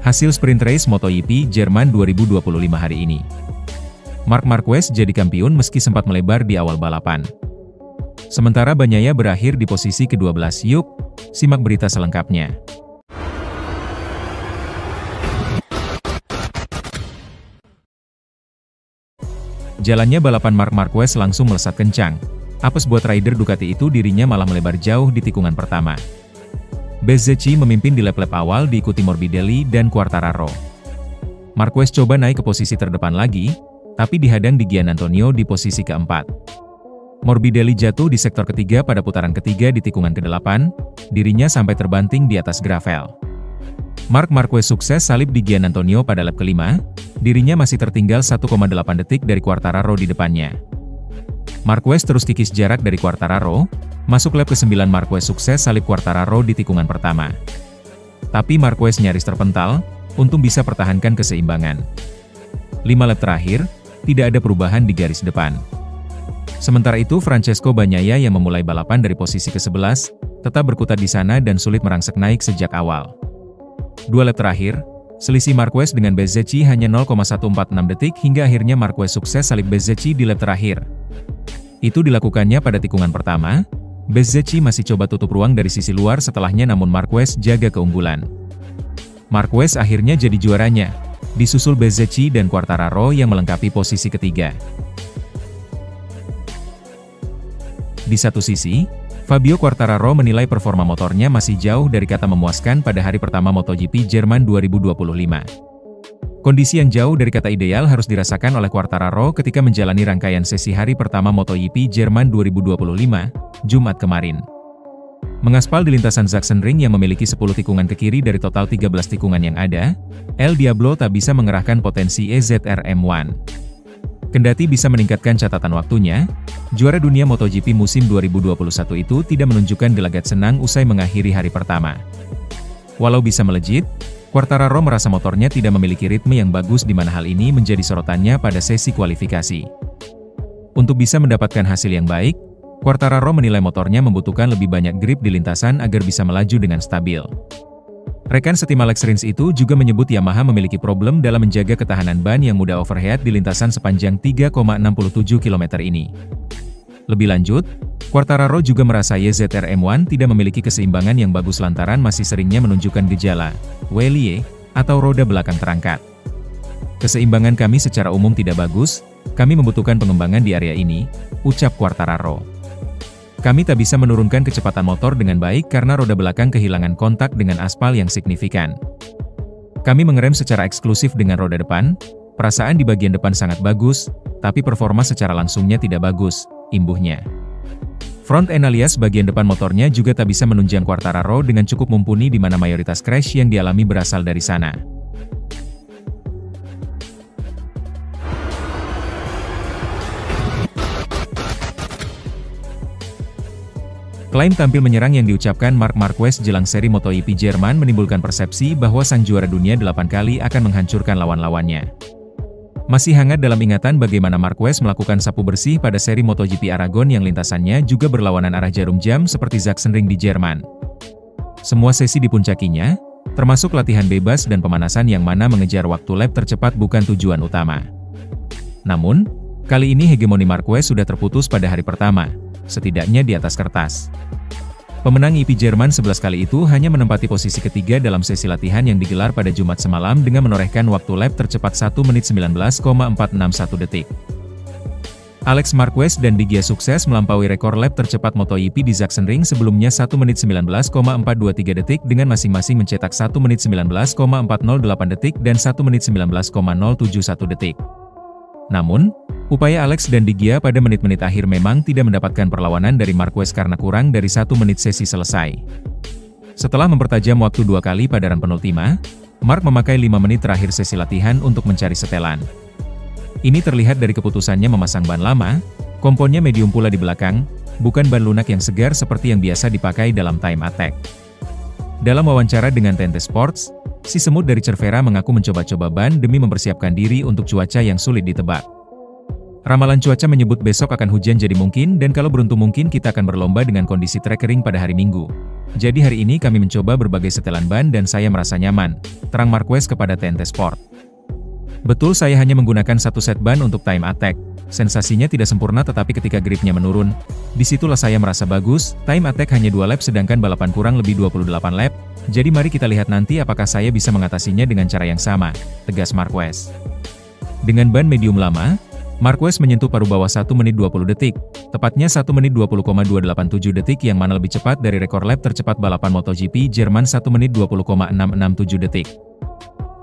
Hasil sprint race MotoGP Jerman 2025 hari ini. Marc Marquez jadi kampiun meski sempat melebar di awal balapan. Sementara Bagnaia berakhir di posisi ke-12. Yuk, simak berita selengkapnya. Jalannya balapan Marc Marquez langsung melesat kencang. Apes buat rider Ducati itu, dirinya malah melebar jauh di tikungan pertama. Bezzecchi memimpin di lap-lap awal diikuti Morbidelli dan Quartararo. Marquez coba naik ke posisi terdepan lagi, tapi dihadang di Giannantonio di posisi keempat. Morbidelli jatuh di sektor ketiga pada putaran ketiga di tikungan ke-8, dirinya sampai terbanting di atas gravel. Marc Marquez sukses salip di Giannantonio pada lap kelima, dirinya masih tertinggal 1,8 detik dari Quartararo di depannya. Marquez terus kikis jarak dari Quartararo, masuk lap ke-9 Marquez sukses salip Quartararo di tikungan pertama. Tapi Marquez nyaris terpental, untung bisa pertahankan keseimbangan. 5 lap terakhir, tidak ada perubahan di garis depan. Sementara itu Francesco Bagnaia yang memulai balapan dari posisi ke-11, tetap berkutat di sana dan sulit merangsek naik sejak awal. 2 lap terakhir, selisih Marquez dengan Bezzecchi hanya 0,146 detik hingga akhirnya Marquez sukses salip Bezzecchi di lap terakhir. Itu dilakukannya pada tikungan pertama, Bezzecchi masih coba tutup ruang dari sisi luar setelahnya, namun Marquez jaga keunggulan. Marquez akhirnya jadi juaranya, disusul Bezzecchi dan Quartararo yang melengkapi posisi ketiga. Di satu sisi, Fabio Quartararo menilai performa motornya masih jauh dari kata memuaskan pada hari pertama MotoGP Jerman 2025. Kondisi yang jauh dari kata ideal harus dirasakan oleh Quartararo ketika menjalani rangkaian sesi hari pertama MotoGP Jerman 2025, Jumat kemarin. Mengaspal di lintasan Sachsenring yang memiliki 10 tikungan ke kiri dari total 13 tikungan yang ada, El Diablo tak bisa mengerahkan potensi EZR-M1. Kendati bisa meningkatkan catatan waktunya, juara dunia MotoGP musim 2021 itu tidak menunjukkan gelagat senang usai mengakhiri hari pertama. Walau bisa melejit, Quartararo merasa motornya tidak memiliki ritme yang bagus di mana hal ini menjadi sorotannya pada sesi kualifikasi. Untuk bisa mendapatkan hasil yang baik, Quartararo menilai motornya membutuhkan lebih banyak grip di lintasan agar bisa melaju dengan stabil. Rekan setim Alex Rins itu juga menyebut Yamaha memiliki problem dalam menjaga ketahanan ban yang mudah overheat di lintasan sepanjang 3,67 km ini. Lebih lanjut, Quartararo juga merasa YZR-M1 tidak memiliki keseimbangan yang bagus lantaran masih seringnya menunjukkan gejala wheelie atau roda belakang terangkat. Keseimbangan kami secara umum tidak bagus, kami membutuhkan pengembangan di area ini, ucap Quartararo. Kami tak bisa menurunkan kecepatan motor dengan baik karena roda belakang kehilangan kontak dengan aspal yang signifikan. Kami mengerem secara eksklusif dengan roda depan, perasaan di bagian depan sangat bagus, tapi performa secara langsungnya tidak bagus, imbuhnya. Front end alias bagian depan motornya juga tak bisa menunjang Quartararo dengan cukup mumpuni di mana mayoritas crash yang dialami berasal dari sana. Klaim tampil menyerang yang diucapkan Marc Marquez jelang seri MotoGP Jerman menimbulkan persepsi bahwa sang juara dunia 8 kali akan menghancurkan lawan-lawannya. Masih hangat dalam ingatan bagaimana Marquez melakukan sapu bersih pada seri MotoGP Aragon yang lintasannya juga berlawanan arah jarum jam seperti Sachsenring di Jerman. Semua sesi dipuncakinya, termasuk latihan bebas dan pemanasan yang mana mengejar waktu lap tercepat bukan tujuan utama. Namun, kali ini hegemoni Marquez sudah terputus pada hari pertama, setidaknya di atas kertas. Pemenang IP Jerman 11 kali itu hanya menempati posisi ketiga dalam sesi latihan yang digelar pada Jumat semalam dengan menorehkan waktu lap tercepat 1 menit 19,461 detik. Alex Marquez dan Bagnaia sukses melampaui rekor lap tercepat MotoGP di Sachsenring sebelumnya 1 menit 19,423 detik dengan masing-masing mencetak 1 menit 19,408 detik dan 1 menit 19,071 detik. Namun, upaya Alex dan Bagnaia pada menit-menit akhir memang tidak mendapatkan perlawanan dari Marquez karena kurang dari 1 menit sesi selesai. Setelah mempertajam waktu 2 kali pada run penultima, Marc memakai 5 menit terakhir sesi latihan untuk mencari setelan. Ini terlihat dari keputusannya memasang ban lama, komponnya medium pula di belakang, bukan ban lunak yang segar seperti yang biasa dipakai dalam time attack. Dalam wawancara dengan Tente Sports, si semut dari Cervera mengaku mencoba-coba ban demi mempersiapkan diri untuk cuaca yang sulit ditebak. Ramalan cuaca menyebut besok akan hujan jadi mungkin dan kalau beruntung mungkin kita akan berlomba dengan kondisi track kering pada hari Minggu. Jadi hari ini kami mencoba berbagai setelan ban dan saya merasa nyaman, terang Marquez kepada TNT Sport. Betul, saya hanya menggunakan satu set ban untuk time attack. Sensasinya tidak sempurna tetapi ketika gripnya menurun, disitulah saya merasa bagus. Time attack hanya 2 lap sedangkan balapan kurang lebih 28 lap. Jadi mari kita lihat nanti apakah saya bisa mengatasinya dengan cara yang sama, tegas Marquez. Dengan ban medium lama, Marquez menyentuh paruh bawah 1 menit 20 detik, tepatnya 1 menit 20,287 detik yang mana lebih cepat dari rekor lap tercepat balapan MotoGP Jerman 1 menit 20,667 detik.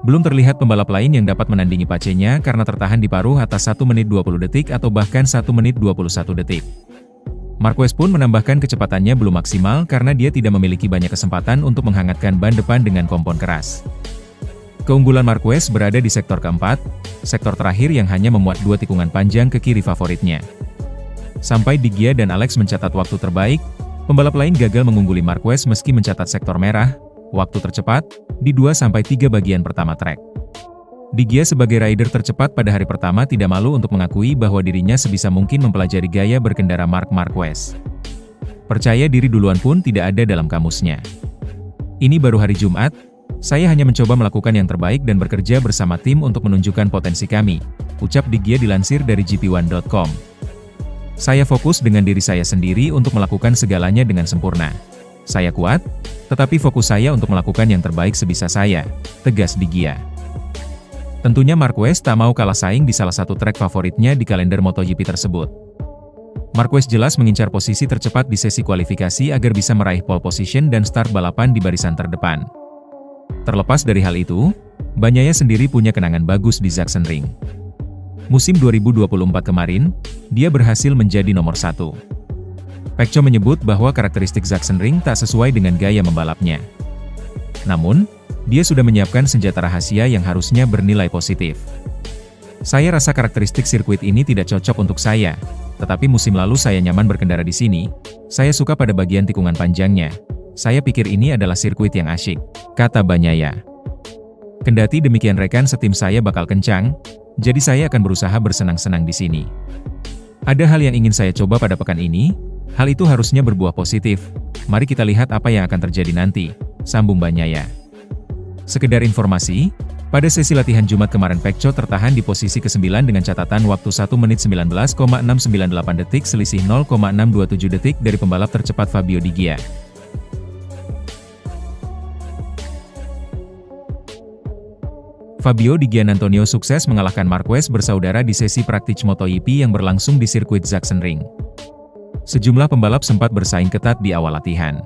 Belum terlihat pembalap lain yang dapat menandingi Pace-nya karena tertahan di paruh atas 1 menit 20 detik atau bahkan 1 menit 21 detik. Marquez pun menambahkan kecepatannya belum maksimal karena dia tidak memiliki banyak kesempatan untuk menghangatkan ban depan dengan kompon keras. Keunggulan Marquez berada di sektor keempat, sektor terakhir yang hanya memuat 2 tikungan panjang ke kiri favoritnya. Sampai Di Gia dan Alex mencatat waktu terbaik, pembalap lain gagal mengungguli Marquez meski mencatat sektor merah, waktu tercepat, di 2-3 bagian pertama trek. Di Gia sebagai rider tercepat pada hari pertama tidak malu untuk mengakui bahwa dirinya sebisa mungkin mempelajari gaya berkendara Marc Marquez. Percaya diri duluan pun tidak ada dalam kamusnya. Ini baru hari Jumat, saya hanya mencoba melakukan yang terbaik dan bekerja bersama tim untuk menunjukkan potensi kami, ucap Di Gia dilansir dari GP1.com. Saya fokus dengan diri saya sendiri untuk melakukan segalanya dengan sempurna. Saya kuat, tetapi fokus saya untuk melakukan yang terbaik sebisa saya, tegas Di Gia. Tentunya Marquez tak mau kalah saing di salah satu trek favoritnya di kalender MotoGP tersebut. Marquez jelas mengincar posisi tercepat di sesi kualifikasi agar bisa meraih pole position dan start balapan di barisan terdepan. Terlepas dari hal itu, Bagnaia sendiri punya kenangan bagus di Sachsenring. Musim 2024 kemarin, dia berhasil menjadi nomor 1. Pecco menyebut bahwa karakteristik Sachsenring tak sesuai dengan gaya membalapnya. Namun, dia sudah menyiapkan senjata rahasia yang harusnya bernilai positif. Saya rasa karakteristik sirkuit ini tidak cocok untuk saya, tetapi musim lalu saya nyaman berkendara di sini. Saya suka pada bagian tikungan panjangnya. Saya pikir ini adalah sirkuit yang asyik, kata Bagnaia. Kendati demikian rekan setim saya bakal kencang, jadi saya akan berusaha bersenang-senang di sini. Ada hal yang ingin saya coba pada pekan ini, hal itu harusnya berbuah positif. Mari kita lihat apa yang akan terjadi nanti, sambung Bagnaia. Sekedar informasi, pada sesi latihan Jumat kemarin Pecco tertahan di posisi ke-9 dengan catatan waktu 1 menit 19,698 detik selisih 0,627 detik dari pembalap tercepat Fabio Di Gia. Fabio Di Giannantonio sukses mengalahkan Marquez bersaudara di sesi praktik MotoGP yang berlangsung di sirkuit Sachsenring. Sejumlah pembalap sempat bersaing ketat di awal latihan.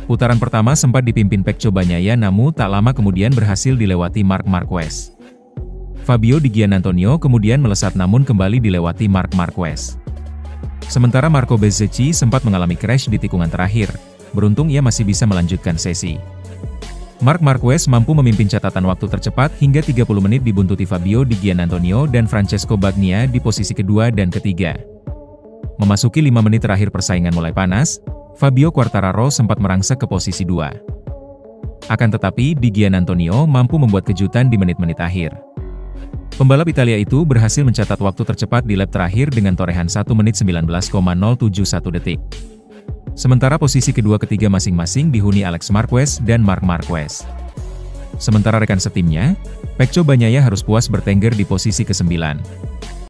Putaran pertama sempat dipimpin Pecco Bagnaia namun tak lama kemudian berhasil dilewati Marc Marquez. Fabio Di Giannantonio kemudian melesat namun kembali dilewati Marc Marquez. Sementara Marco Bezzecchi sempat mengalami crash di tikungan terakhir, beruntung ia masih bisa melanjutkan sesi. Marc Marquez mampu memimpin catatan waktu tercepat hingga 30 menit dibuntuti Fabio Di Giannantonio dan Francesco Bagnaia di posisi kedua dan ketiga. Memasuki 5 menit terakhir persaingan mulai panas, Fabio Quartararo sempat merangsek ke posisi 2. Akan tetapi Di Giannantonio mampu membuat kejutan di menit-menit akhir. Pembalap Italia itu berhasil mencatat waktu tercepat di lap terakhir dengan torehan 1 menit 19,071 detik. Sementara posisi kedua-ketiga masing-masing dihuni Alex Marquez dan Marc Marquez. Sementara rekan setimnya, Pecco Bagnaia harus puas bertengger di posisi ke-9.